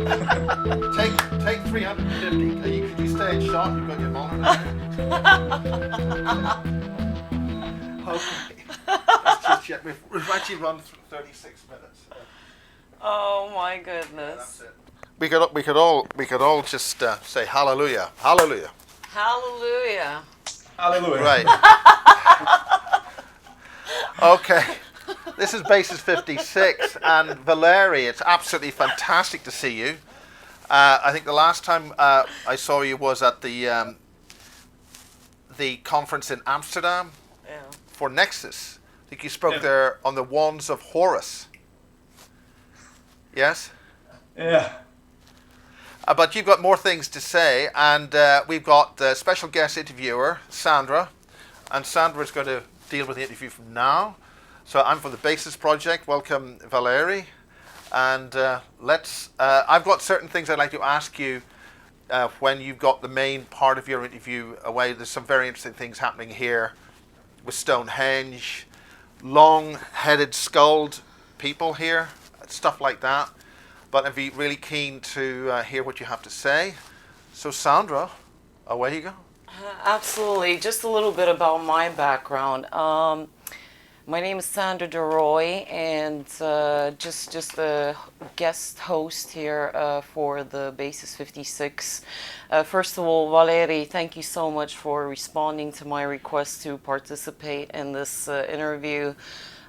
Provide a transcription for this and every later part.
Take 350. Could you stay in shot? You've got your monitor. Okay. Let's just check. We've actually run through 36 minutes. Oh my Yeah, goodness. that's it. We could all just say hallelujah, hallelujah. Hallelujah. Hallelujah. Right. Okay. This is Basis 56, and Valery, it's absolutely fantastic to see you. I think the last time I saw you was at the conference in Amsterdam Yeah. for Nexus. I think you spoke there on the wands of Horus. Yes? Yeah. But you've got more things to say, and we've got a special guest interviewer, Sandra, and Sandra is going to deal with the interview from now. So I'm from the Basis Project. Welcome, Valery. And I've got certain things I'd like to ask you when you've got the main part of your interview away. There's some very interesting things happening here with Stonehenge, long-headed, skulled people here, stuff like that. But I'd be really keen to hear what you have to say. So Sandra, away you go. Absolutely. Just a little bit about my background. My name is Sandra Daroy, and just a guest host here for the Basis 56. First of all, Valery, thank you so much for responding to my request to participate in this interview.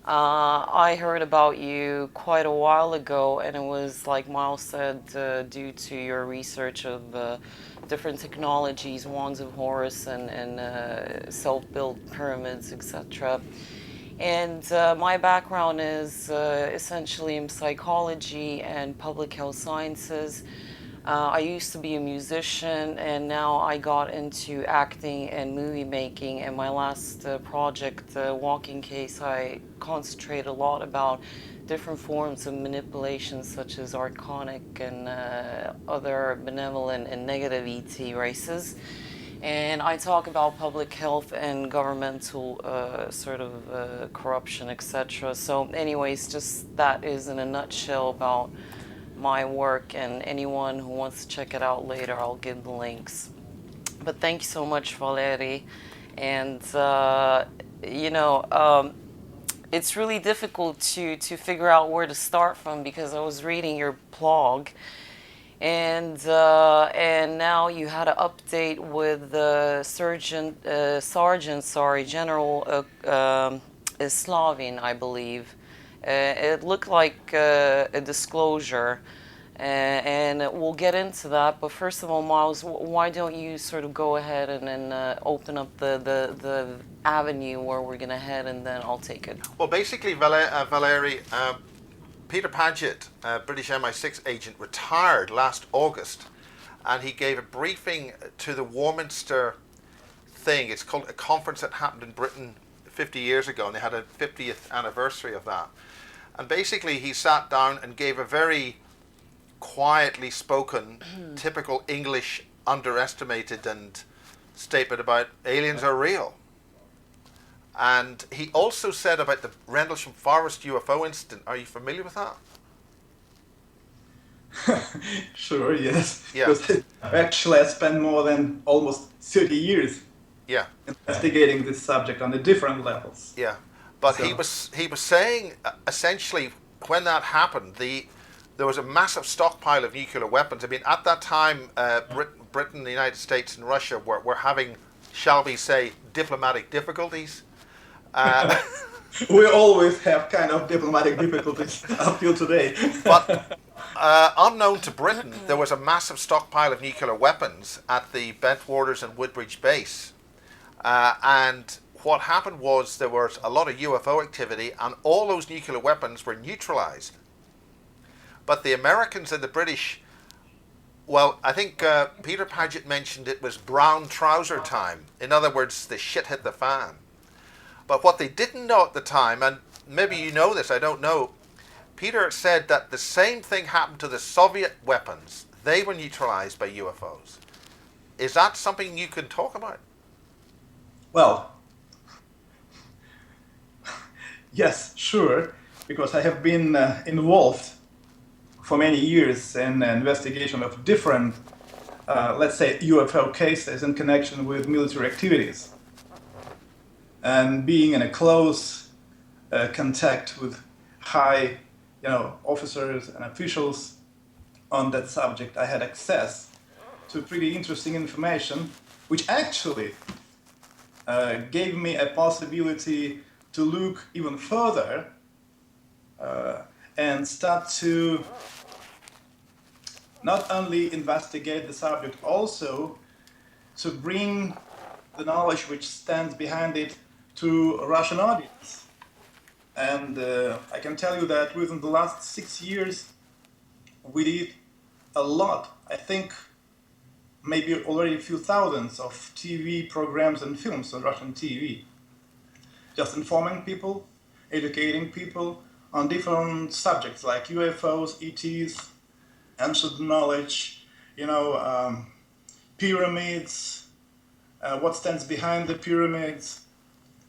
I heard about you quite a while ago, and it was, like Miles said, due to your research of different technologies, wands of Horus, and self-built pyramids, etc. And my background is essentially in psychology and public health sciences. I used to be a musician, and now I got into acting and movie making. And my last project, Walking Case, I concentrate a lot about different forms of manipulation, such as archonic and other benevolent and negative ET races. And I talk about public health and governmental corruption, etc. So anyways, just that is in a nutshell about my work, and anyone who wants to check it out later, I'll give the links. But thank you so much, Valery. And, it's really difficult to figure out where to start from, because I was reading your blog, and now you had an update with the General Slavin, I believe. It looked like a disclosure, and we'll get into that. But first of all, Miles, why don't you sort of go ahead and then open up the avenue where we're going to head, and then I'll take it. Well, basically, Valery, Peter Paget, British MI6 agent, retired last August, and he gave a briefing to the Warminster thing. It's called a conference that happened in Britain 50 years ago, and they had a 50th anniversary of that. And basically, he sat down and gave a very quietly spoken, typical English, underestimated and statement about aliens are real. And he also said about the Rendlesham Forest UFO incident. Are you familiar with that? Sure, yes. Yeah. Because actually I spent more than almost 30 years Yeah. investigating this subject on the different levels. Yeah. But So- he was saying essentially when that happened, there was a massive stockpile of nuclear weapons. I mean, at that time, Britain, the United States, and Russia were having, shall we say, diplomatic difficulties. We always have kind of diplomatic difficulties up till today. But unknown to Britain, there was a massive stockpile of nuclear weapons at the Bentwaters and Woodbridge base. And what happened was there was a lot of UFO activity, and all those nuclear weapons were neutralized. But the Americans and the British, well, I think Peter Paget mentioned it was brown trouser time. In other words, the shit hit the fan. But what they didn't know at the time, and maybe you know this, I don't know, Peter said that the same thing happened to the Soviet weapons. They were neutralized by UFOs. Is that something you can talk about? Well, yes, sure, because I have been involved for many years in investigation of different, let's say, UFO cases in connection with military activities, and being in a close contact with high, officers and officials on that subject, I had access to pretty interesting information, which actually gave me a possibility to look even further and start to not only investigate the subject, also to bring the knowledge which stands behind it to a Russian audience. And I can tell you that within the last 6 years, we did a lot. I think maybe already a few thousands of TV programs and films on Russian TV. Just informing people, educating people on different subjects like UFOs, ETs, ancient knowledge, pyramids, what stands behind the pyramids,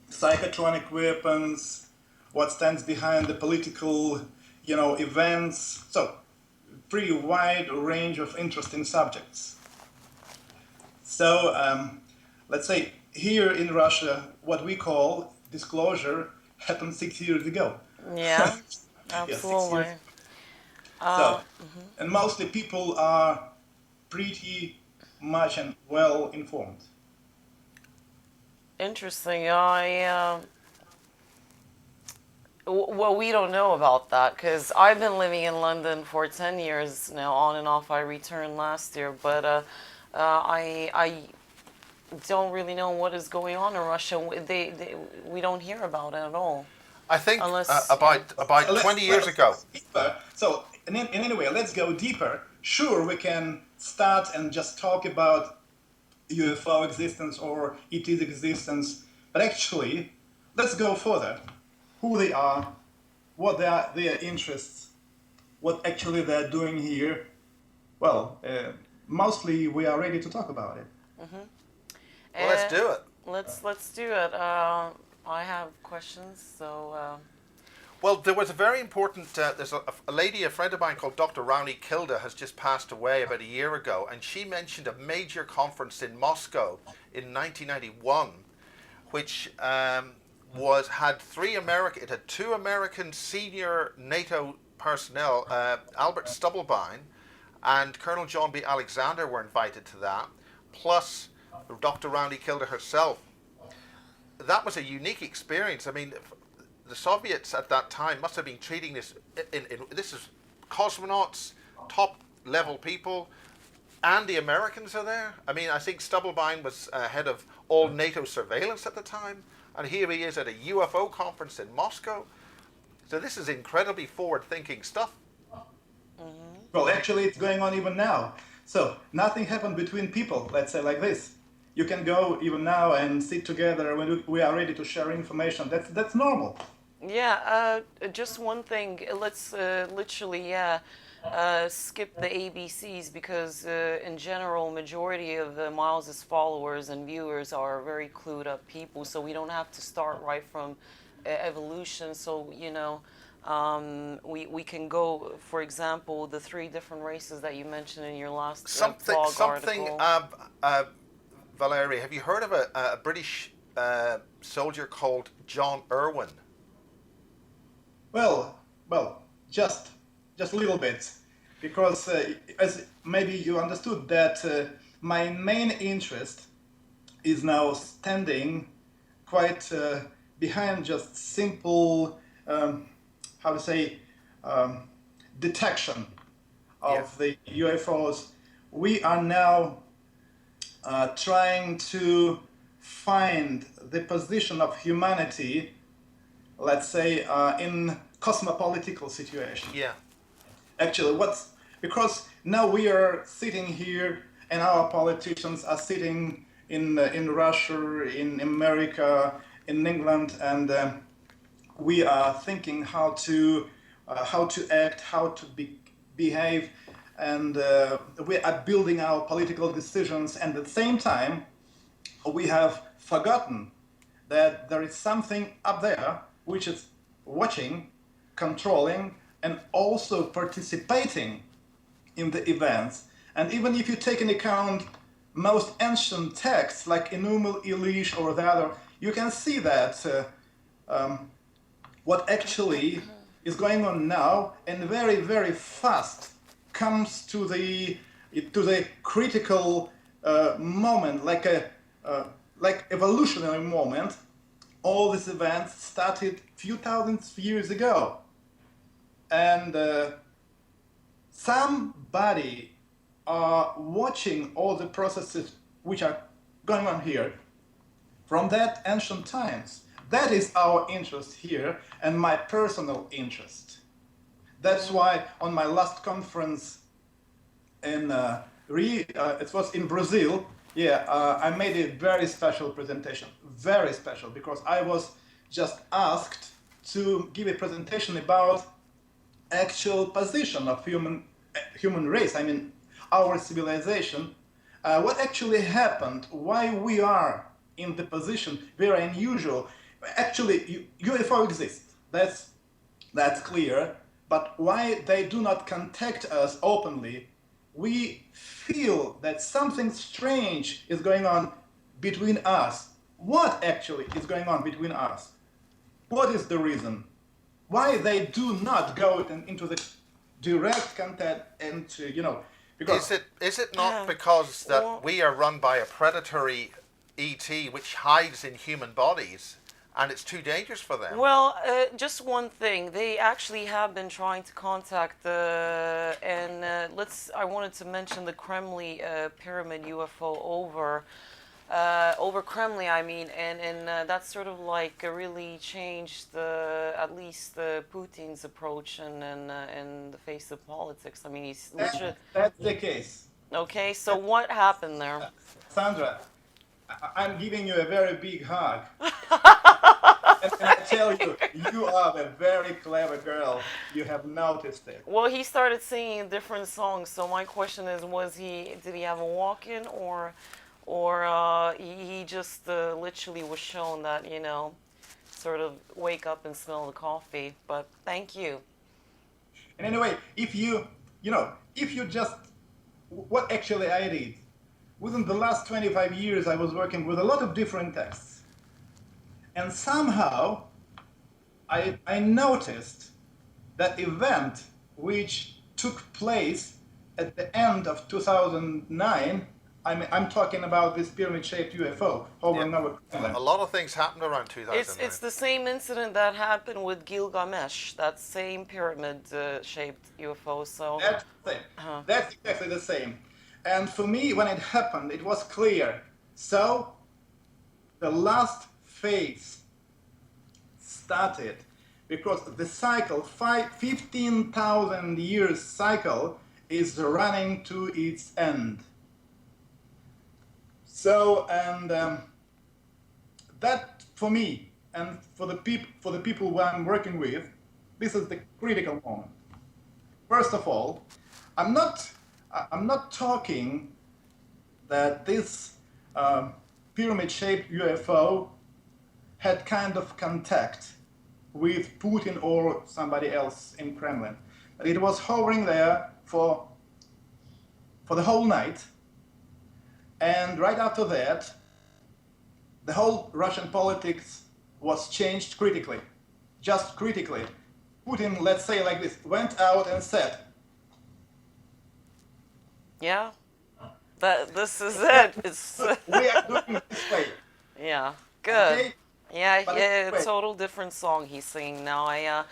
psychotronic weapons, what stands behind the political, events. So, pretty wide range of interesting subjects. So, let's say here in Russia, what we call disclosure happened 6 years ago. Yeah, Yeah, 6 absolutely. years. So, and mostly people are pretty much and well informed. Interesting. Well, we don't know about that because I've been living in London for 10 years now, on and off. I returned last year, but I don't really know what is going on in Russia. We don't hear about it at all. I think Unless, about 20 years ago. Deeper. So, in any way, let's go deeper. Sure, we can start and just talk about UFO existence or ET's existence, but actually, let's go further. Who they are, what their interests, what actually they're doing here. Well, mostly we are ready to talk about it. Well, let's do it. Let's do it. I have questions, so. Well, there was a very important. There's a lady, a friend of mine called Dr. Rowney Kilda, has just passed away about a year ago, and she mentioned a major conference in Moscow in 1991, which it had two American senior NATO personnel, Albert Stubblebine and Colonel John B. Alexander were invited to that, plus Dr. Rowney Kilda herself. That was a unique experience. I mean, the Soviets at that time must have been treating this this is cosmonauts, top level people, and the Americans are there. I mean, I think Stubblebine was head of all NATO surveillance at the time, and here he is at a UFO conference in Moscow. So this is incredibly forward-thinking stuff. Well, actually, it's going on even now. So nothing happened between people, let's say like this. You can go even now and sit together when we are ready to share information. That's normal. Yeah, just one thing. Let's literally, skip the ABCs because in general, majority of Miles's followers and viewers are very clued up people, so we don't have to start right from evolution. So we can go, for example, the 3 different races that you mentioned in your last blog article. Valery, have you heard of a British soldier called John Irwin? Well, just a little bit, because as maybe you understood that my main interest is now standing quite behind just simple, detection of the UFOs. We are now trying to find the position of humanity, let's say, in cosmopolitical situation. Yeah. Actually, because now we are sitting here and our politicians are sitting in Russia, in America, in England, and we are thinking how to act, how to behave, and we are building our political decisions, and at the same time we have forgotten that there is something up there which is watching, controlling, and also participating in the events. And even if you take into account most ancient texts like Enuma Elish or the other, you can see that what actually is going on now, and very, very fast comes to the critical moment, like evolutionary moment. All these events started few thousand years ago, and somebody are watching all the processes which are going on here from that ancient times. That is our interest here and my personal interest. That's why on my last conference in it was in Brazil, I made a very special presentation, very special, because I was just asked to give a presentation about actual position of human race, I mean our civilization, what actually happened, why we are in the position very unusual. Actually, UFO exists, that's clear, but why they do not contact us openly? We feel that something strange is going on between us. What actually is going on between us? What is the reason? Why they do not go into the direct contact and because Is it not because that we are run by a predatory ET which hides in human bodies, and it's too dangerous for them? Well, just one thing. They actually have been trying to contact I wanted to mention the Kremlin pyramid UFO over Kremlin, I mean, and that's sort of like really changed at least Putin's approach and the face of politics. I mean, he's literally... That's the case. Okay, so what happened there? Sandra, I'm giving you a very big hug. And I tell you, you are a very clever girl. You have noticed it. Well, he started singing different songs, so my question is, did he have a walk-in, or he just literally was shown that, sort of wake up and smell the coffee? But thank you. And anyway, if you just, what actually I did, within the last 25 years, I was working with a lot of different texts. And somehow, I noticed that event which took place at the end of 2009, I'm talking about this pyramid-shaped UFO hovering over Greenland. A lot of things happened around 2009. It's the same incident that happened with Gilgamesh, that same pyramid-shaped UFO. So That's the same. That's exactly the same. And for me, when it happened, it was clear. So, the last phase started, because the cycle, 15,000 years cycle, is running to its end. So, and that for me and for the people who I'm working with, this is the critical moment. First of all, I'm not talking that this pyramid-shaped UFO had kind of contact with Putin or somebody else in Kremlin. But it was hovering there for the whole night. And right after that, the whole Russian politics was changed critically. Just critically. Putin, let's say like this, went out and said, yeah, this is it. It's we are doing it this way. Yeah, good. Okay? Yeah, a total different song he's singing now. I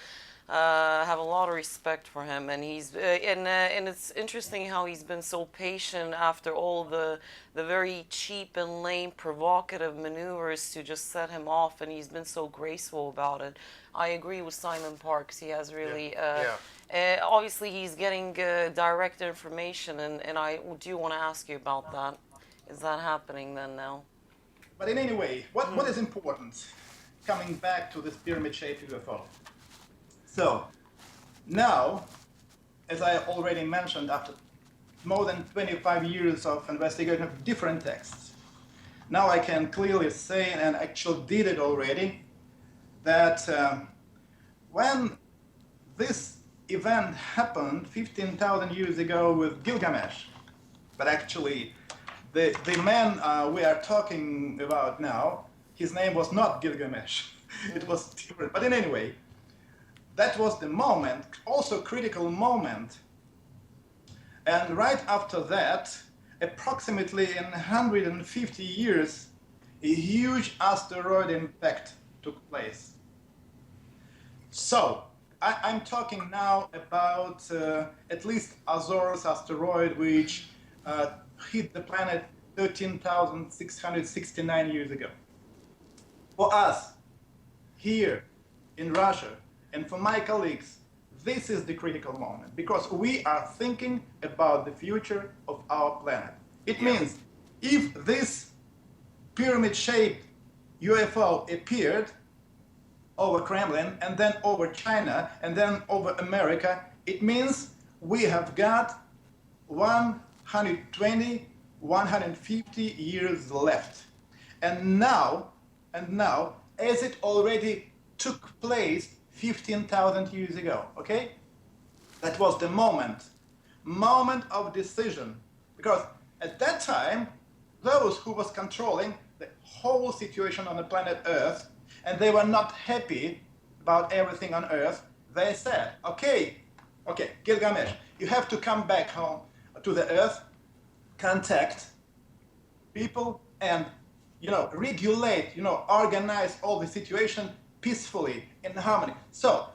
have a lot of respect for him, and he's and it's interesting how he's been so patient after all the very cheap and lame provocative maneuvers to just set him off, and he's been so graceful about it. I agree with Simon Parks. He has really obviously he's getting direct information, and I do want to ask you about that. Is that happening then now? But in any way, what is important, coming back to this pyramid-shaped UFO? So, now, as I already mentioned, after more than 25 years of investigation of different texts, now I can clearly say, and actually did it already, that when this event happened 15,000 years ago with Gilgamesh. But actually, the man we are talking about now, his name was not Gilgamesh. It was different. But in any way, that was the moment, also critical moment. And right after that, approximately in 150 years, a huge asteroid impact took place. So, I'm talking now about at least Azores asteroid, which hit the planet 13,669 years ago. For us, here in Russia, and for my colleagues, this is the critical moment, because we are thinking about the future of our planet. It means if this pyramid-shaped UFO appeared over Kremlin, and then over China, and then over America, it means we have got 120, 150 years left. And now, as it already took place 15,000 years ago, okay? That was the moment of decision. Because at that time, those who was controlling the whole situation on the planet Earth, and they were not happy about everything on Earth, they said, okay, Gilgamesh, you have to come back home to the Earth, contact people, and regulate, organize all the situation peacefully, in harmony. So,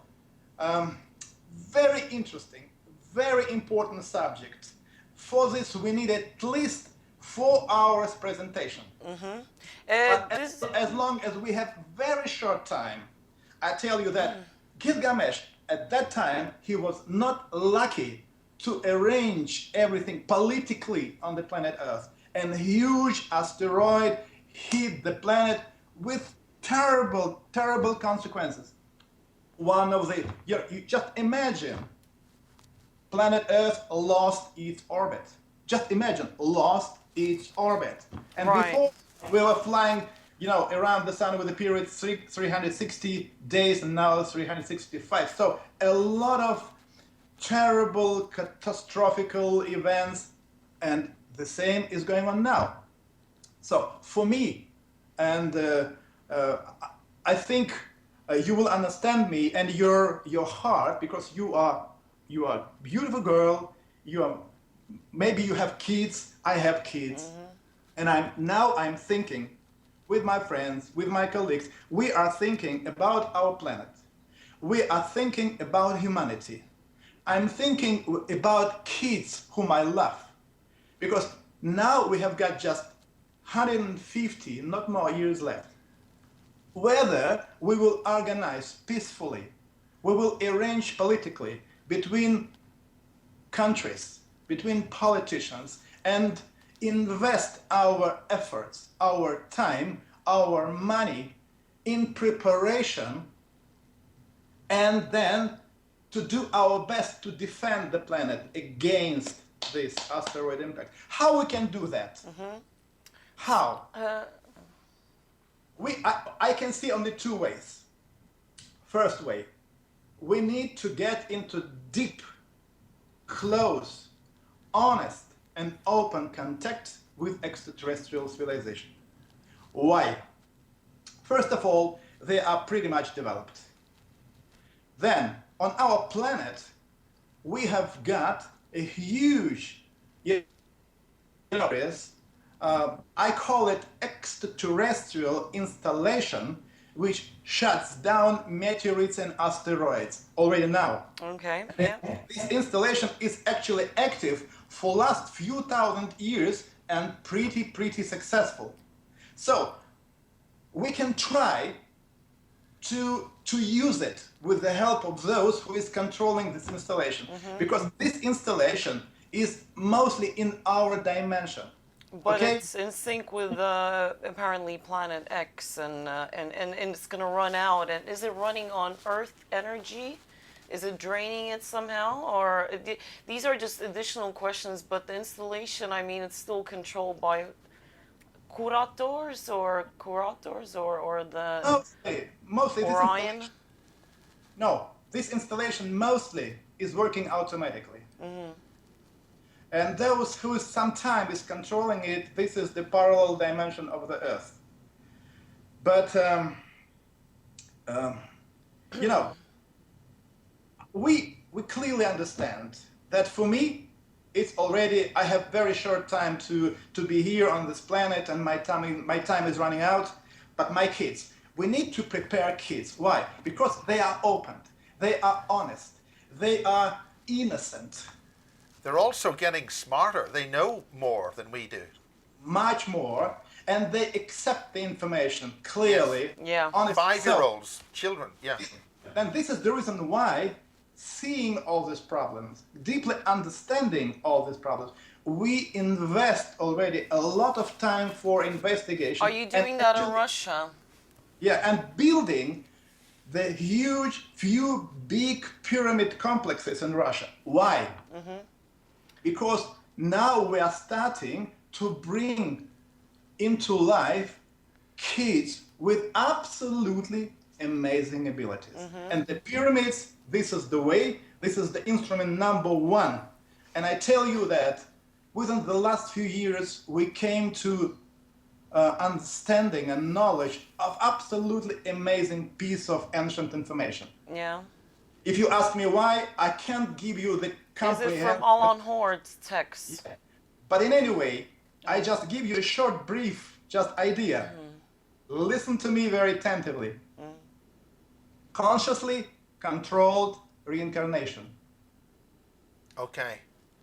very interesting, very important subject. For this, we need at least 4 hours presentation. Mm-hmm. But as long as we have very short time, I tell you that Gilgamesh, at that time, he was not lucky to arrange everything politically on the planet Earth. And a huge asteroid hit the planet with terrible, terrible consequences. One of the, you just imagine, planet Earth lost its orbit. Just imagine, lost its orbit. And before we were flying, around the sun with a period 360 days, and now 365. So a lot of terrible, catastrophical events, and the same is going on now. So for me, and I think you will understand me and your heart, because you are a beautiful girl. Maybe you have kids. I have kids, and I'm thinking with my friends, with my colleagues. We are thinking about our planet. We are thinking about humanity. I'm thinking about kids whom I love, because now we have got just 150, not more, years left. Whether we will organize peacefully, we will arrange politically between countries, between politicians, and invest our efforts, our time, our money in preparation, and then to do our best to defend the planet against this asteroid impact. How we can do that? How? I can see only 2 ways. First way, we need to get into deep, close, honest, and open contact with extraterrestrial civilization. Why? First of all, they are pretty much developed. Then, on our planet, we have got a huge, I call it extraterrestrial installation, which shuts down meteorites and asteroids already now. Okay, yeah. This installation is actually active for last few thousand years and pretty successful. So we can try to use it with the help of those who is controlling this installation, because this installation is mostly in our dimension. But okay? it's in sync with apparently Planet X, and it's going to run out. And is it running on Earth energy? Is it draining it somehow? Or these are just additional questions. But the installation, I mean, it's still controlled by curators or the Mostly Orion. this installation mostly is working automatically. And those who sometime is controlling it, this is the parallel dimension of the Earth. But, you know, we clearly understand that for me, it's already, I have very short time to be here on this planet, and my time is running out. But my kids, we need to prepare kids. Why? Because they are open, they are honest, they are innocent. They're also getting smarter. They know more than we do. Much more, and they accept the information clearly. Yeah. On itself. 5-year-olds, children, yeah. And this is the reason why, seeing all these problems, deeply understanding all these problems, we invest already a lot of time for investigation. Are you doing that in Russia? Yeah, and building the huge, few big pyramid complexes in Russia. Why? Because now we are starting to bring into life kids with absolutely amazing abilities. And the pyramids, this is the way, this is the instrument number one. And I tell you that within the last few years, we came to understanding and knowledge of absolutely amazing piece of ancient information. Yeah. If you ask me why, I can't give you the Is comprehensive... it from Alan Hord's text? Yeah. But in any way, I just give you a short, brief, just idea. Listen to me very attentively. Consciously controlled reincarnation. Okay.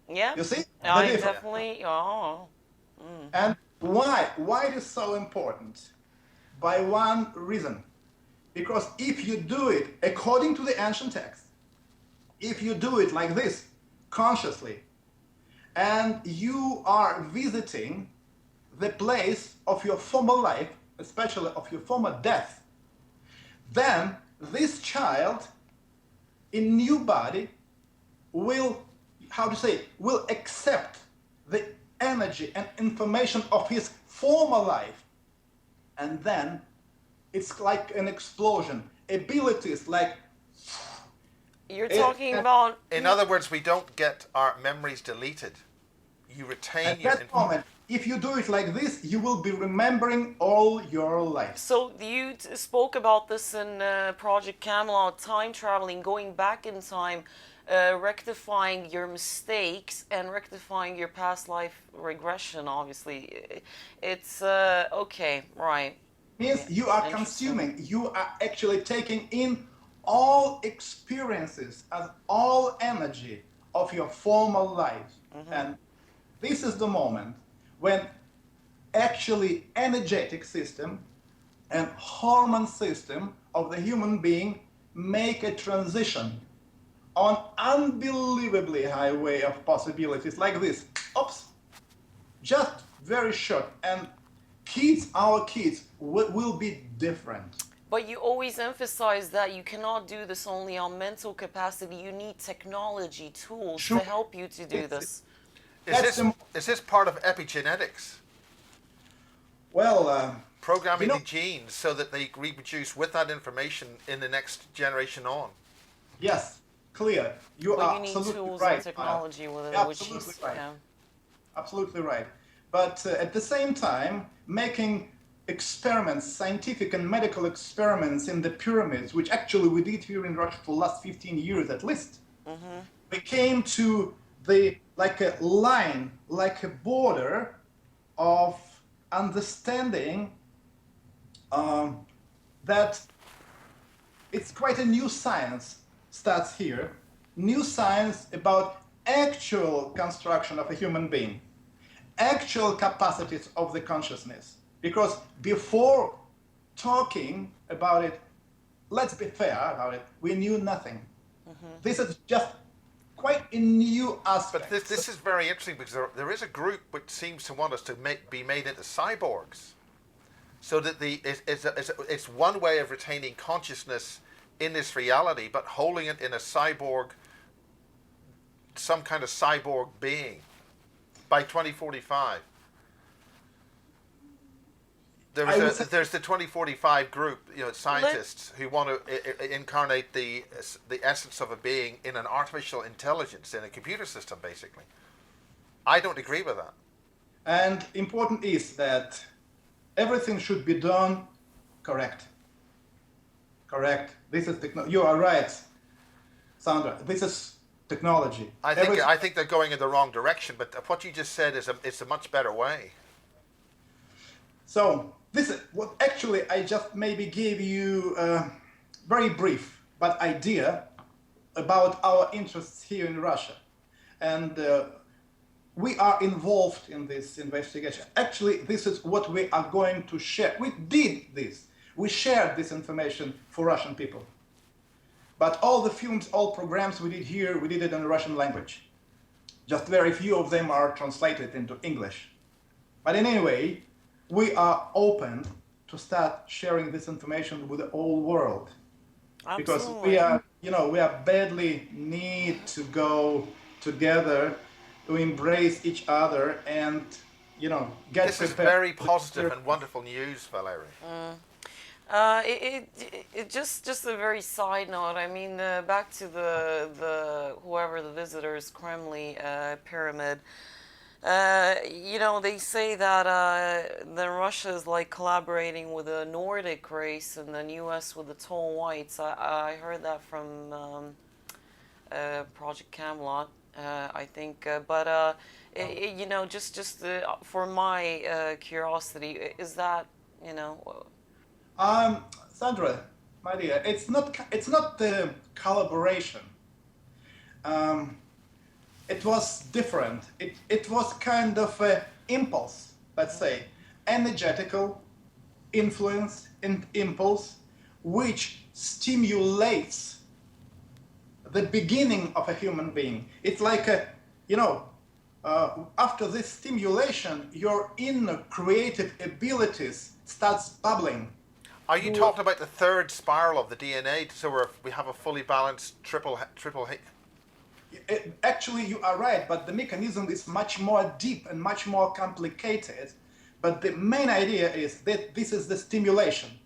Yeah. You see? The I difference. definitely. Oh. And why? Why it is so important? By one reason. Because if you do it according to the ancient text, if you do it like this, consciously, and you are visiting the place of your former life, especially of your former death, then this child in new body will, how to say, will accept the energy and information of his former life. And then it's like an explosion. Abilities like... You're talking about. In other words, we don't get our memories deleted. You retain At your that moment, if you do it like this, you will be remembering all your life. So you spoke about this in Project Camelot, time traveling, going back in time, rectifying your mistakes and rectifying your past life regression. Obviously, it's okay, right? Means you are consuming, you are actually taking in all experiences and all energy of your former life. And this is the moment when actually energetic system and hormone system of the human being make a transition on unbelievably high way of possibilities like this. Oops, just very short. And kids, our kids, will be different. But you always emphasize that you cannot do this only on mental capacity. You need technology, tools Sure. to help you to do this. Is this part of epigenetics? Well, Programming you know, the genes so that they reproduce with that information in the next generation on. yes, clear. You But are you need absolutely tools right. and technology with it, which Absolutely is right. yeah. Absolutely right. But at the same time, making experiments, scientific and medical experiments in the pyramids, which actually we did here in Russia for the last 15 years at least, we came to the, like a line, like a border of understanding that it's quite a new science starts here. New science about actual construction of a human being, actual capacities of the consciousness. Because before talking about it, let's be fair about it, we knew nothing. This is just quite a new aspect. But this is very interesting because there is a group which seems to want us to be made into cyborgs. So that it's one way of retaining consciousness in this reality, but holding it in a cyborg, some kind of cyborg being by 2045. I would say, There's the 2045 group, scientists who want to incarnate the essence of a being in an artificial intelligence in a computer system, basically. I don't agree with that. and important is that everything should be done correct. Correct. This is you are right, Sandra. This is technology. I think they're going in the wrong direction, but what you just said is a much better way. So this is what actually I just maybe gave you a very brief but idea about our interests here in Russia, and we are involved in this investigation. Actually, this is what we are going to share. We did this. We shared this information for Russian people. But all the films, all programs we did here, we did it in the Russian language. Just very few of them are translated into English. But in any way, we are open to start sharing this information with the whole world. Absolutely. Because we are badly need to go together to embrace each other and, get This is prepared. very positive and wonderful news, Valery. It just a very side note. I mean, back to the whoever the visitors Kremlin pyramid. They say that then Russia is like collaborating with the Nordic race and then U.S. with the tall whites. I heard that from Project Camelot, I think. But just for my curiosity, is that Sandra, my dear, it's not the collaboration. It was different. It was kind of an impulse, let's say, energetical influence and impulse, which stimulates the beginning of a human being. It's like after this stimulation, your inner creative abilities starts bubbling. Are you talking about the third spiral of the DNA, so we have a fully balanced triple? Actually, you are right, but the mechanism is much more deep and much more complicated. But the main idea is that this is the stimulation.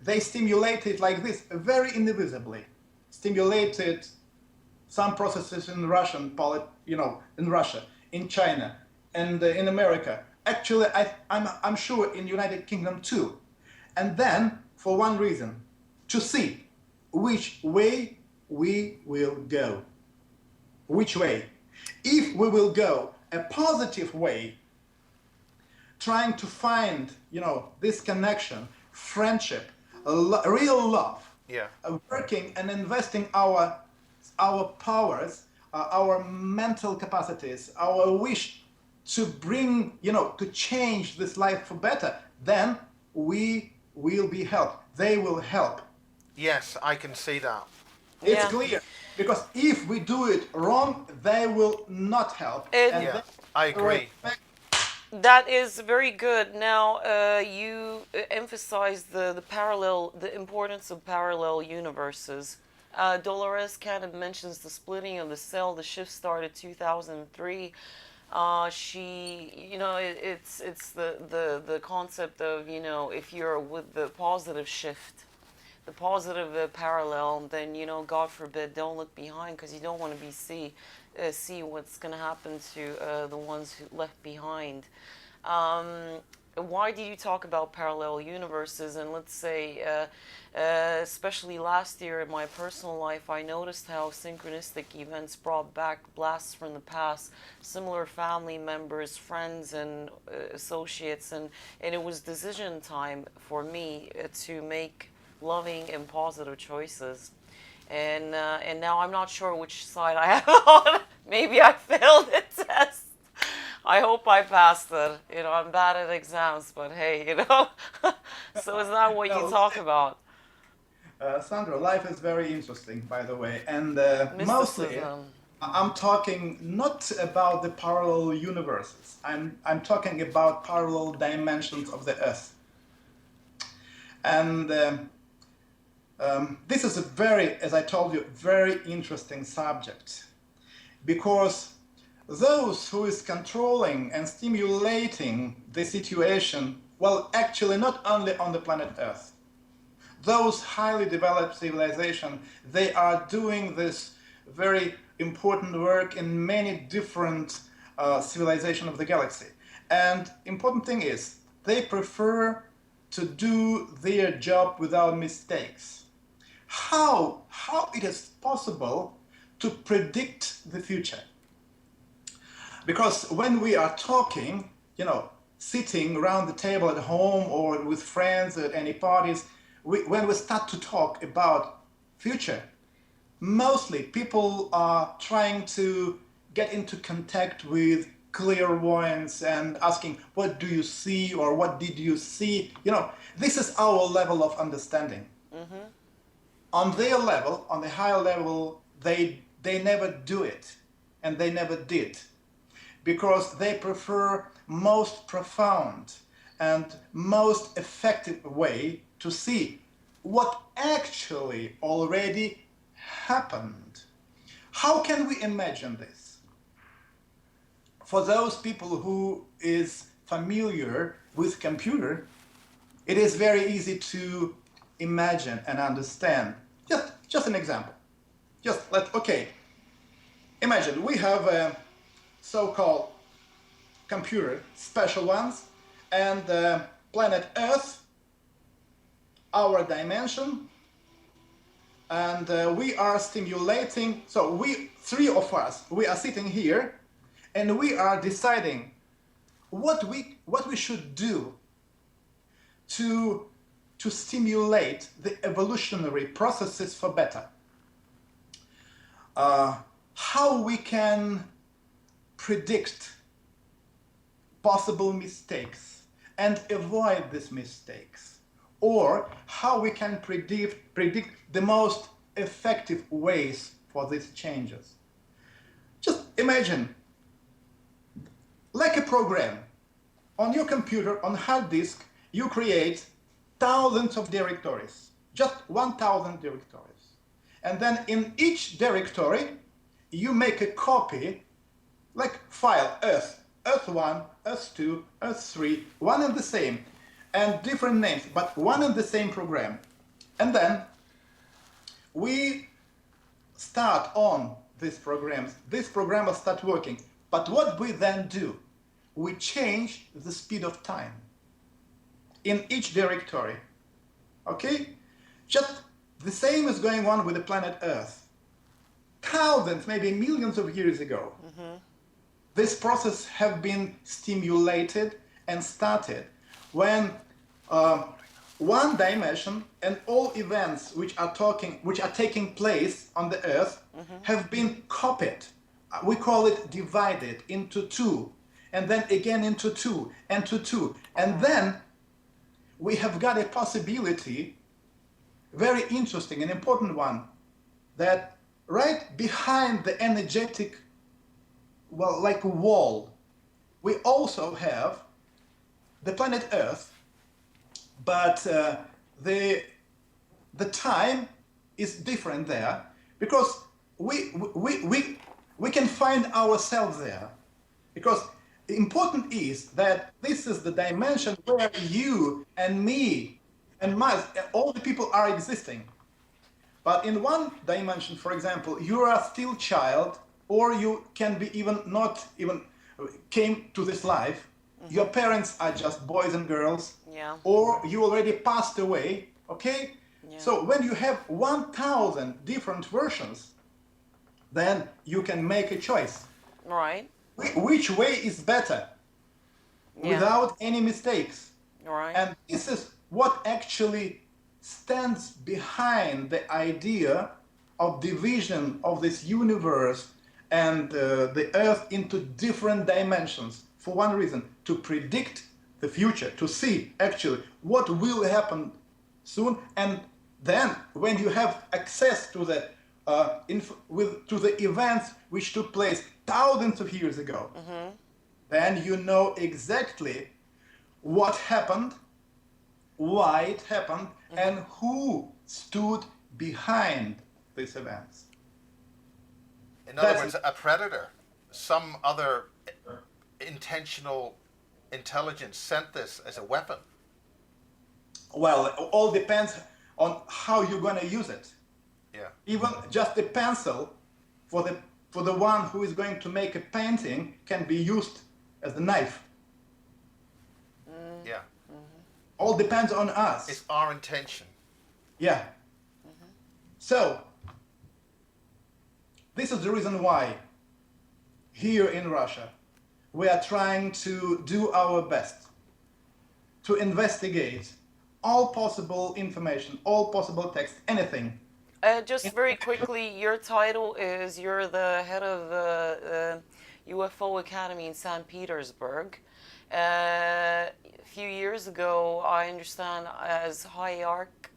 They stimulate it like this, very invisibly. Stimulated some processes in Russian, in Russia, in China, and in America. Actually, I'm sure in United Kingdom too. And then, for one reason, to see which way we will go. Which way? If we will go a positive way, trying to find, this connection, friendship, real love, working and investing our powers, our mental capacities, our wish to bring, to change this life for better, then we will be helped. They will help. Yes, I can see that. It's clear. Because if we do it wrong, they will not help. I agree. That is very good. Now, you emphasize the importance of parallel universes. Dolores Cannon mentions the splitting of the cell. The shift started 2003. It's the concept of, if you're with the positive shift, the positive parallel, then, God forbid, don't look behind, because you don't want to see what's going to happen to the ones who left behind. Why do you talk about parallel universes? And let's say, especially last year in my personal life, I noticed how synchronistic events brought back blasts from the past, similar family members, friends, and associates, and it was decision time for me to make loving and positive choices. And now I'm not sure which side I have on. Maybe I failed the test. I hope I passed it. I'm bad at exams, but hey, So is that what you talk about? Sandra, life is very interesting, by the way, and mostly I'm talking not about the parallel universes. I'm talking about parallel dimensions of the Earth. And this is a very, as I told you, very interesting subject, because those who is controlling and stimulating the situation Well, actually, not only on the planet Earth. Those highly developed civilizations, they are doing this very important work in many different civilizations of the galaxy. And important thing is, they prefer to do their job without mistakes. How it is possible to predict the future? Because when we are talking, sitting around the table at home or with friends at any parties, when we start to talk about future, mostly people are trying to get into contact with clairvoyance and asking, what do you see or what did you see? This is our level of understanding. Mm-hmm. On their level, on the higher level, they never do it, and they never did, because they prefer most profound and most effective way to see what actually already happened. How can we imagine this? For those people who is familiar with computer, it is very easy to imagine and understand. Just an example. Imagine we have a so-called computer, special ones, and planet Earth, our dimension, and we are stimulating. So three of us, we are sitting here, and we are deciding what we should do to stimulate the evolutionary processes for better. How we can predict possible mistakes and avoid these mistakes, or how we can predict the most effective ways for these changes. Just imagine, like a program, on your computer, on hard disk, you create thousands of directories, just 1,000 directories. And then in each directory, you make a copy, like file Earth, Earth 1, Earth 2, Earth 3, one and the same, and different names, but one and the same program. And then we start on these programs. These programs start working. But what we then do, we change the speed of time in each directory. Okay? Just the same is going on with the planet Earth. Thousands, maybe millions of years ago, this process have been stimulated and started when one dimension and all events which are taking place on the Earth have been copied. We call it divided into two, and then again into two, and to two. And then we have got a possibility, very interesting and important one, that right behind the energetic, well, like a wall, we also have the planet Earth, but the time is different there, because we can find ourselves there, because the important is that this is the dimension where you and me and all the people are existing. But in one dimension, for example, you are still child, or you can be not even came to this life. Your parents are just boys and girls, or you already passed away, okay? Yeah. So when you have 1,000 different versions, then you can make a choice. Right. Which way is better, without any mistakes. Right. And this is what actually stands behind the idea of division of this universe and the Earth into different dimensions, for one reason: to predict the future, to see actually what will happen soon. And then when you have access to the to the events which took place thousands of years ago, then you know exactly what happened, why it happened, and who stood behind these events. In other words, a predator, some other intentional intelligence sent this as a weapon? Well, it all depends on how you're going to use it. Yeah. Even just a pencil for the one who is going to make a painting can be used as a knife. Yeah. All depends on us. It's our intention. Yeah. So, this is the reason why here in Russia we are trying to do our best to investigate all possible information, all possible text, anything. Just very quickly, your title is you're the head of the UFO Academy in St. Petersburg. A few years ago, I understand as hierarch,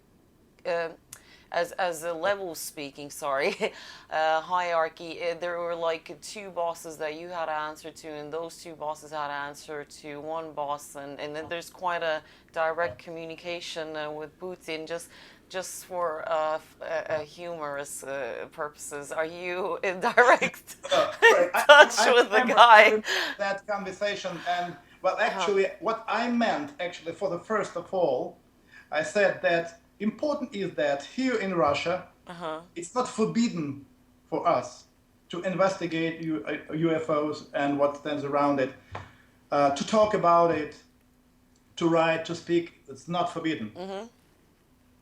as a level speaking, sorry, hierarchy, there were like two bosses that you had to answer to, and those two bosses had to answer to one boss, and then there's quite a direct communication with Putin, just for humorous purposes. Are you in direct touch with the guy? That conversation, and well, actually, what I meant, actually, for the first of all, I said that important is that here in Russia, it's not forbidden for us to investigate UFOs and what stands around it, to talk about it, to write, to speak. It's not forbidden.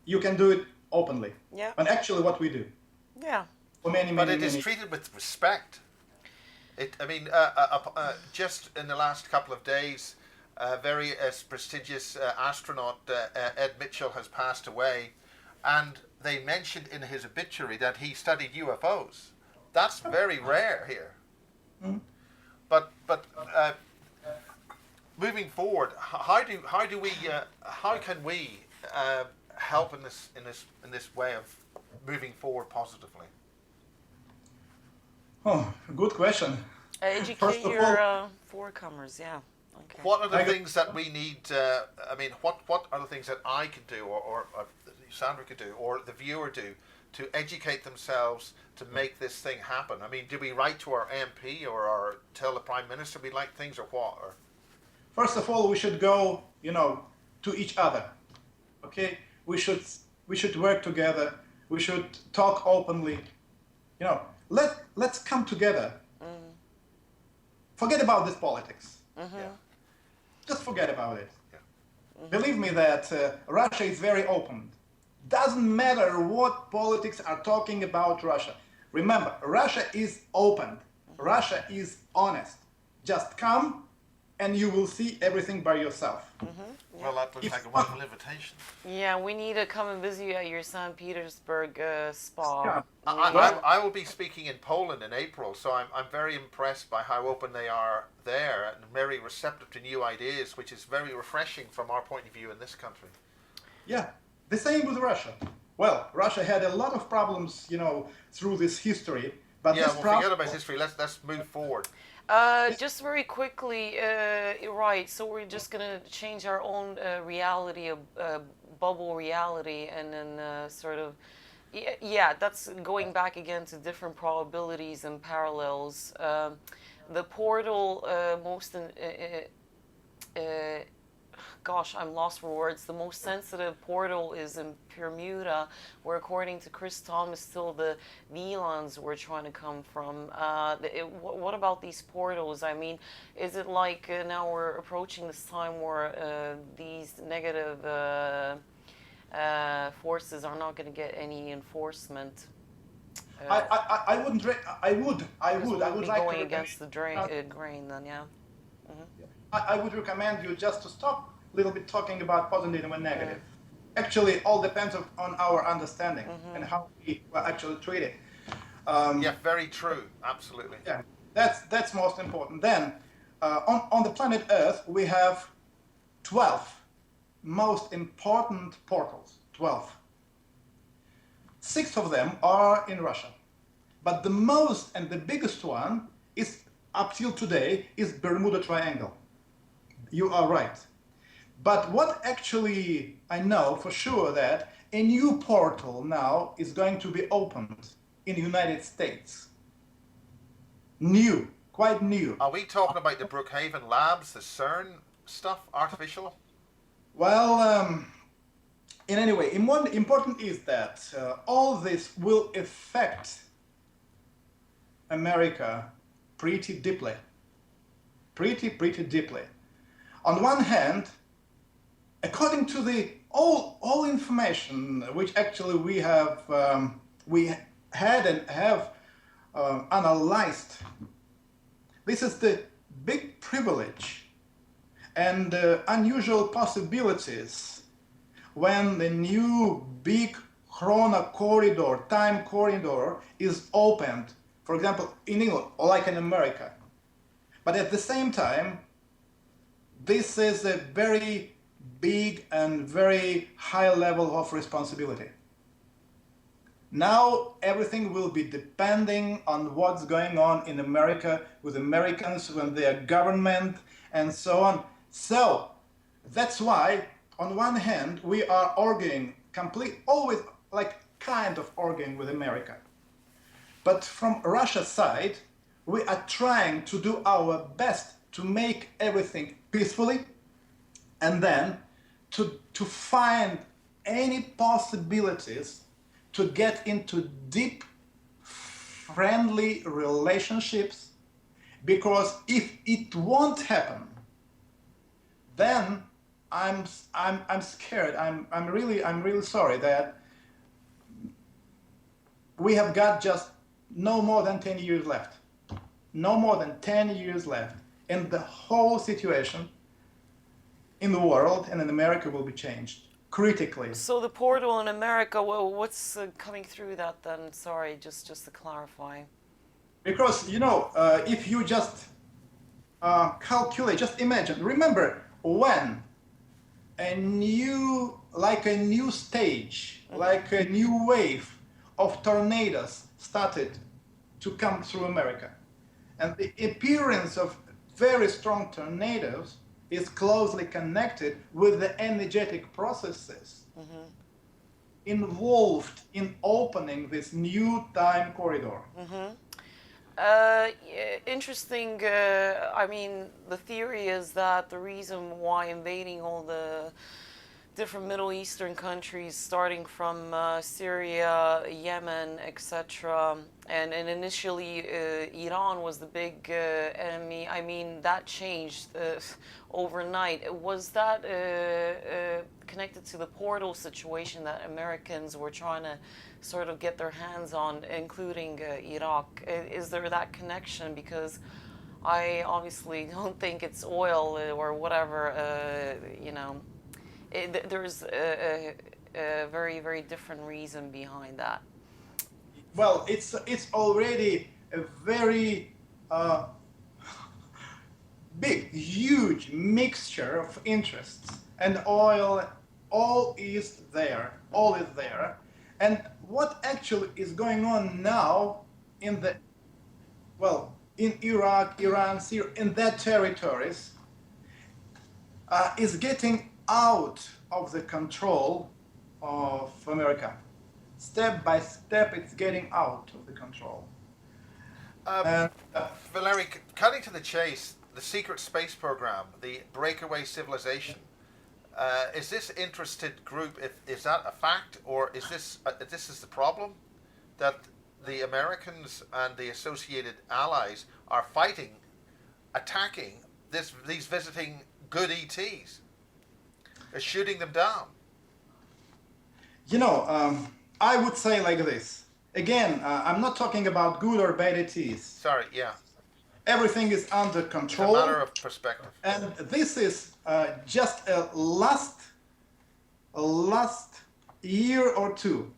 You can do it openly. Yeah. And actually, what we do. Yeah. For many, But many, it is many. treated with respect. Just in the last couple of days, a very prestigious astronaut, Ed Mitchell, has passed away, and they mentioned in his obituary that he studied UFOs. That's very rare here. But moving forward, how can we help in this way of moving forward positively? Oh, good question. Educate First of your forecomers, yeah. Okay. What are the things that we need? What are the things that I could do, or Sandra could do, or the viewer do, to educate themselves to make this thing happen? I mean, do we write to our MP or tell the Prime Minister we like things, or what? Or First of all, we should go, to each other. Okay, we should work together. We should talk openly. Let's come together. Forget about this politics. Yeah. Just forget about it. Yeah. Believe me that Russia is very open. Doesn't matter what politics are talking about Russia. Remember, Russia is open. Russia is honest. Just come and you will see everything by yourself. Well, that looks like a wonderful invitation. Yeah, we need to come and visit you at your St. Petersburg spa. Yeah. I will be speaking in Poland in April, so I'm very impressed by how open they are there and very receptive to new ideas, which is very refreshing from our point of view in this country. Yeah, the same with Russia. Well, Russia had a lot of problems, through this history. But Yeah, this well, problem, forget about history. Let's move forward. Just very quickly, right, so we're just going to change our own reality, bubble reality, and then sort of, yeah, that's going back again to different probabilities and parallels. The portal, gosh, I'm lost for words. The most sensitive portal is in Bermuda, where according to Chris Thomas, still the VLANs were trying to come from. What about these portals? I mean, is it like now we're approaching this time where these negative forces are not going to get any enforcement? I would be like going to against the grain then, yeah. I would recommend you just to stop a little bit talking about positive and negative. Actually, it all depends on our understanding and how we actually treat it. Yeah, very true. Absolutely. Yeah, that's most important. Then, on the planet Earth, we have 12 most important portals. 12. 6 of them are in Russia, but the most and the biggest one is up till today is Bermuda Triangle. You are right. But what actually I know for sure that a new portal now is going to be opened in the United States. New, quite new. Are we talking about the Brookhaven Labs, the CERN stuff, artificial? Well, in any way, important is that all this will affect America pretty deeply. Pretty deeply. On one hand, according to the all information which actually we had and have analyzed, this is the big privilege and unusual possibilities when the new big time corridor is opened, for example, in England or like in America. But at the same time, this is a very big and very high level of responsibility. Now everything will be depending on what's going on in America with Americans, with their government, and so on. So that's why, on one hand, we are arguing always like kind of arguing with America. But from Russia's side, we are trying to do our best to make everything peacefully, and then to find any possibilities to get into deep, friendly relationships, because if it won't happen, then I'm scared. I'm really sorry that we have got just no more than 10 years left. No more than 10 years left, and the whole situation in the world and in America will be changed critically. So the portal in America, well, what's coming through that then? Sorry, just to clarify. Because, if you just calculate, just imagine, remember when a new stage, like a new wave of tornadoes started to come through America. And the appearance of very strong tornadoes is closely connected with the energetic processes involved in opening this new time corridor. Interesting. I mean, the theory is that the reason why invading all the different Middle Eastern countries, starting from Syria, Yemen, etc., and initially Iran was the big enemy. I mean, that changed overnight. Was that connected to the portal situation that Americans were trying to sort of get their hands on, including Iraq? Is there that connection? Because I obviously don't think it's oil or whatever, there's a very, very different reason behind that. Well, it's already a very big, huge mixture of interests, and all is there. And what actually is going on now in Iraq, Iran, Syria, in that territories, is getting out of the control of America. Step by step, it's getting out of the control. Valery, cutting to the chase, the secret space program, the breakaway civilization, is this interested group, is that a fact, or is this is the problem, that the Americans and the associated allies are fighting, attacking these visiting good ETs, are shooting them down? I would say like this. Again, I'm not talking about good or bad ETs. Sorry, yeah. Everything is under control. It's a matter of perspective. And this is just a last year or two.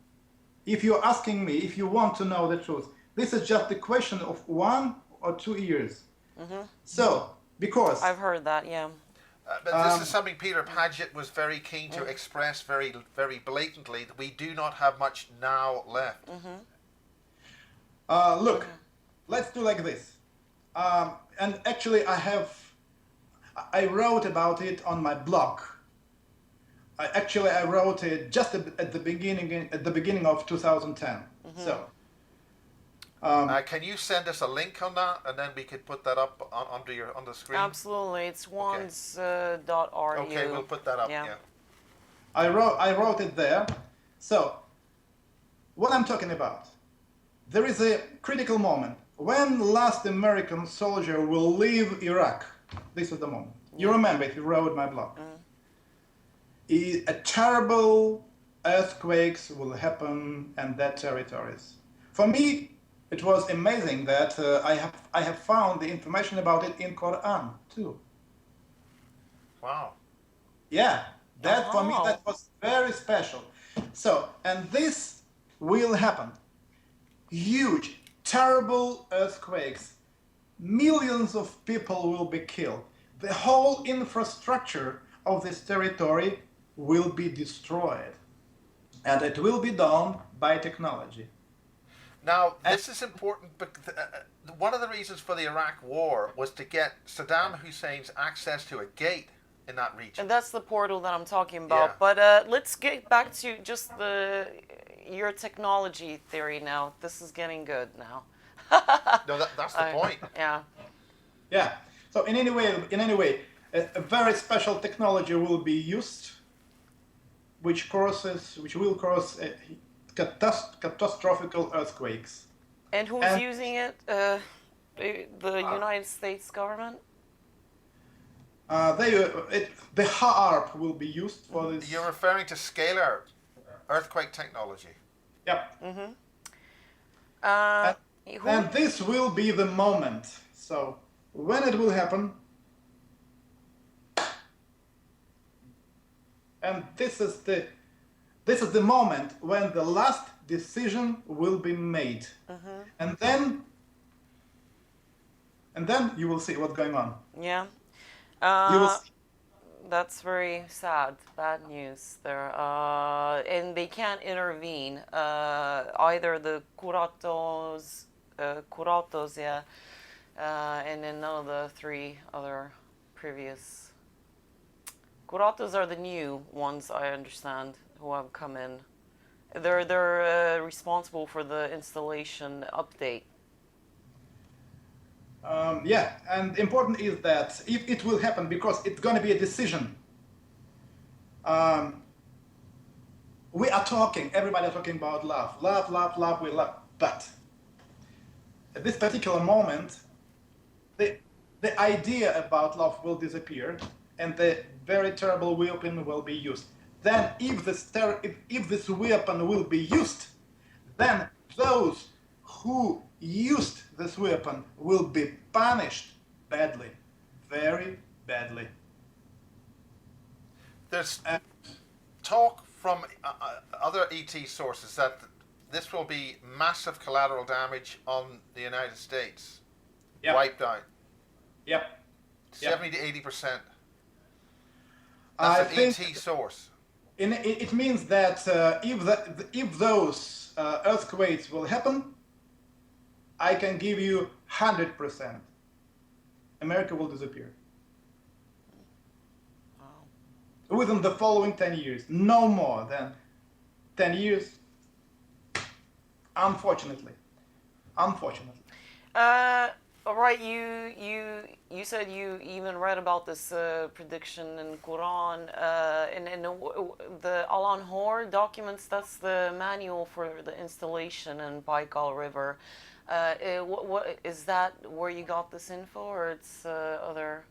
If you're asking me, if you want to know the truth, this is just a question of 1 or 2 years. So, because I've heard that, yeah. But this is something Peter Paget was very keen to express very, very blatantly, that we do not have much now left. Look, let's do like this. And actually, I wrote about it on my blog. I wrote it just at the beginning of 2010. So, Can you send us a link on that, and then we could put that up on the screen? Absolutely, it's Okay. wands.ru. Okay, we'll put that up. Yeah. Yeah. I wrote it there. So, what I'm talking about, there is a critical moment when the last American soldier will leave Iraq. This is the moment. You remember if you wrote my blog. A terrible earthquakes will happen in that territories. For me, it was amazing that I have found the information about it in Quran too. Wow. Yeah, that for me Oh. that was very special. So, and this will happen. Huge, terrible earthquakes. Millions of people will be killed. The whole infrastructure of this territory will be destroyed. And it will be done by technology. Now, this is important, but one of the reasons for the Iraq War was to get Saddam Hussein's access to a gate in that region. And that's the portal that I'm talking about. Yeah. But let's get back to just your technology theory now. This is getting good now. No, that's the point. Yeah. Yeah. So in any way, a very special technology will be used, which will cause catastrophic earthquakes. And who's using it? The United States government? The HAARP will be used for this. You're referring to scalar earthquake technology. Yep. Mm-hmm. And this will be the moment. So when it will happen, and this is the moment when the last decision will be made, and then you will see what's going on. Yeah. You will see. That's very sad. Bad news there. And they can't intervene. Either the Curatos, yeah, and then none of the three other previous. Curatos are the new ones, I understand, who have come in. They're responsible for the installation update. Yeah, and important is that if it will happen, because it's going to be a decision. We are talking, everybody are talking about love, we love. But at this particular moment, the idea about love will disappear, and the very terrible weapon will be used. Then, if this weapon will be used, then those who used this weapon will be punished badly, very badly. There's talk from other ET sources that this will be massive collateral damage on the United States. Yep. Wiped out. Yep. 70 to 80%. I That's an think ET source. it means that if those earthquakes will happen, I can give you 100%. America will disappear. Wow. Within the following 10 years. No more than 10 years. Unfortunately. All right. You said you even read about this prediction in Quran, and the Al-Anhor documents. That's the manual for the installation in Baikal River. What is that? Where you got this info, or it's other?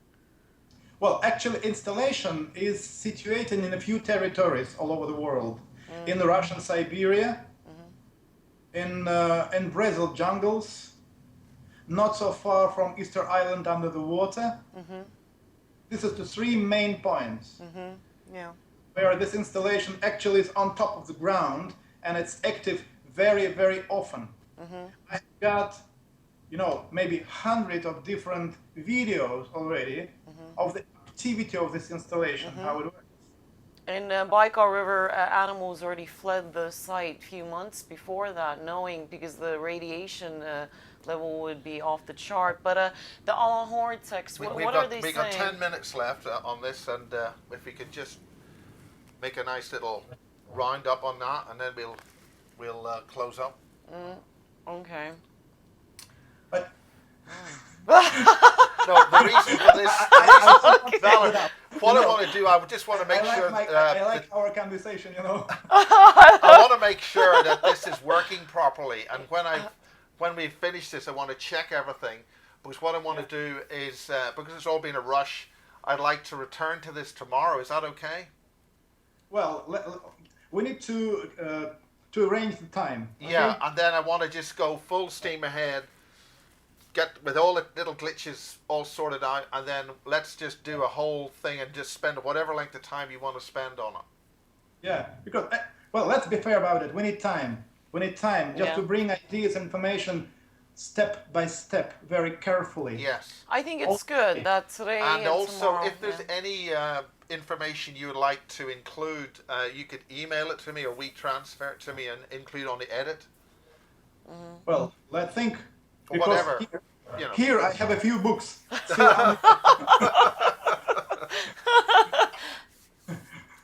Well, actually, installation is situated in a few territories all over the world. In the Russian Siberia, in Brazil jungles, not so far from Easter Island under the water. This is the three main points Yeah. where this installation actually is on top of the ground, and it's active very, very often. I've got, maybe hundreds of different videos already of the activity of this installation, how it works. In Baikal River, animals already fled the site a few months before that, knowing because the radiation level would be off the chart. But the Al-Anhor text, what are they saying? We got 10 minutes left on this, and if we could just make a nice little round up on that, and then we'll close up. Okay. But No, the reason for this, Valery, what I want to do, I just want to make sure. I like our conversation, you know. I want to make sure that this is working properly, and when we finish this, I want to check everything, because what I want to do is because it's all been a rush, I'd like to return to this tomorrow. Is that okay? Well, we need to arrange the time. Okay? Yeah, and then I want to just go full steam ahead, get with all the little glitches all sorted out, and then let's just do a whole thing and just spend whatever length of time you want to spend on it. Yeah, because well, let's be fair about it. We need time. We need time just Yeah. to bring ideas, information, step by step, very carefully. Yes. I think it's good that today And also, tomorrow, if there's any information you would like to include, you could email it to me or we transfer it to me and include on the edit. Well, let's think. Or Because whatever. Here, You know. here I have a few books. Still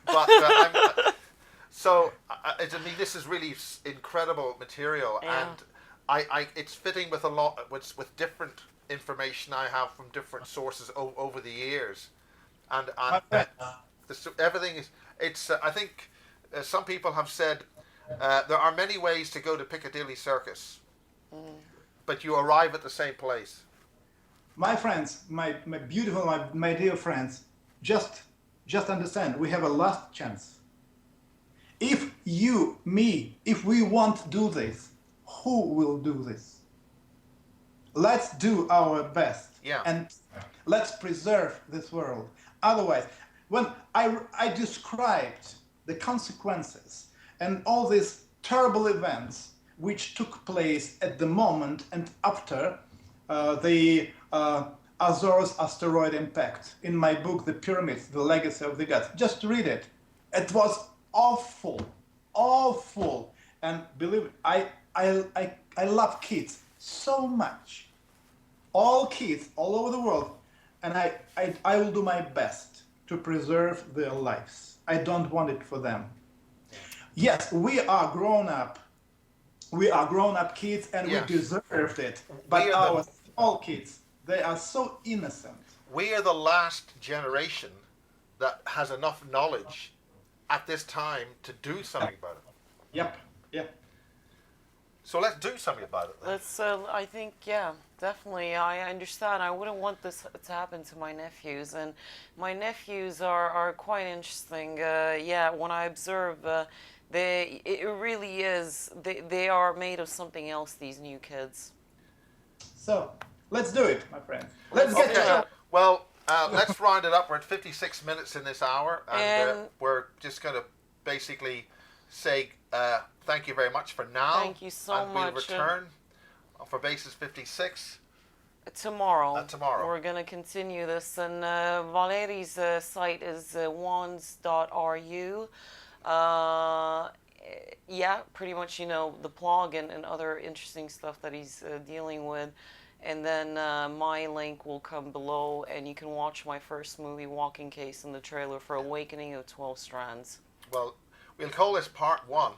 But so I mean, this is really incredible material, Yeah. and it's fitting with a lot with different information I have from different sources over the years, and everything is. It's I think some people have said there are many ways to go to Piccadilly Circus, but you arrive at the same place. My friends, my beautiful, my dear friends, just understand, we have a last chance. If you, me, if we want to do this, who will do this? Let's do our best. Yeah. And let's preserve this world. Otherwise, when I described the consequences and all these terrible events which took place at the moment and after the Azores asteroid impact in my book, The Pyramids, The Legacy of the Gods. Just read it. It was awful, awful. And believe me, I love kids so much. All kids all over the world. And I will do my best to preserve their lives. I don't want it for them. Yes, we are grown up. We are grown-up kids, and Yes. we deserved it. But our small kids, they are so innocent. We are the last generation that has enough knowledge at this time to do something about it. Yep, yep. So let's do something about it then. Let's. I think, yeah, definitely. I understand. I wouldn't want this to happen to my nephews, and my nephews are quite interesting. Yeah, when I observe, it really is. They are made of something else. These new kids. So, let's do it, my friend. Let's get Okay. to it. Well, let's round it up. We're at 56 minutes in this hour, and And- we're just going to basically say thank you very much for now. Thank you so and much. We'll return for basis 56 Tomorrow. tomorrow. We're going to continue this, and Valery's site is wands.ru. Yeah, pretty much, the blog and other interesting stuff that he's dealing with. And then my link will come below, and you can watch my first movie, Walking Case, in the trailer for Awakening of 12 Strands. Well, we'll call this part 1,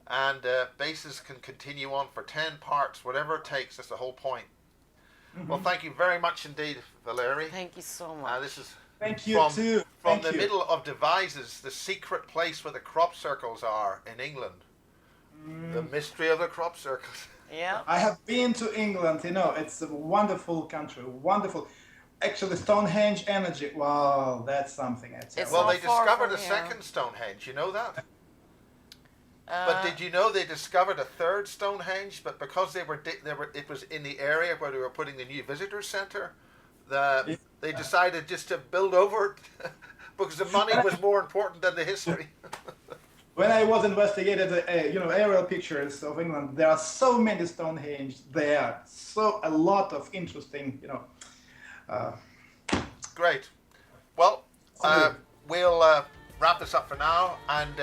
and basis can continue on for 10 parts, whatever it takes. That's the whole point. Well, thank you very much indeed, Valery. Thank you so much. This is Thank you, too. From Thank the you. middle of Devizes, the secret place where the crop circles are in England. The mystery of the crop circles. Yeah. I have been to England, it's a wonderful country, wonderful. Actually, Stonehenge energy, wow, that's something. It's Well, not they far discovered from a here. second Stonehenge, you know that? But did you know they discovered a third Stonehenge? But because it was in the area where they were putting the new visitor centre, they decided just to build over it because the money was more important than the history. When I was investigating, aerial pictures of England, there are so many Stonehenge there. So a lot of interesting, Great. Well, we'll wrap this up for now, and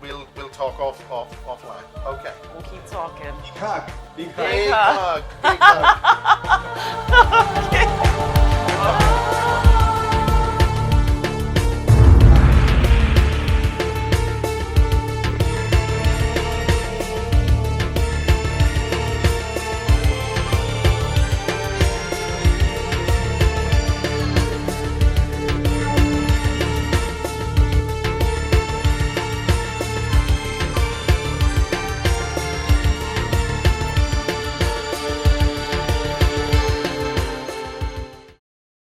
we'll talk offline. Okay. We'll keep talking. Big hug, big hug. Big Big hug. hug. Big hug. Okay.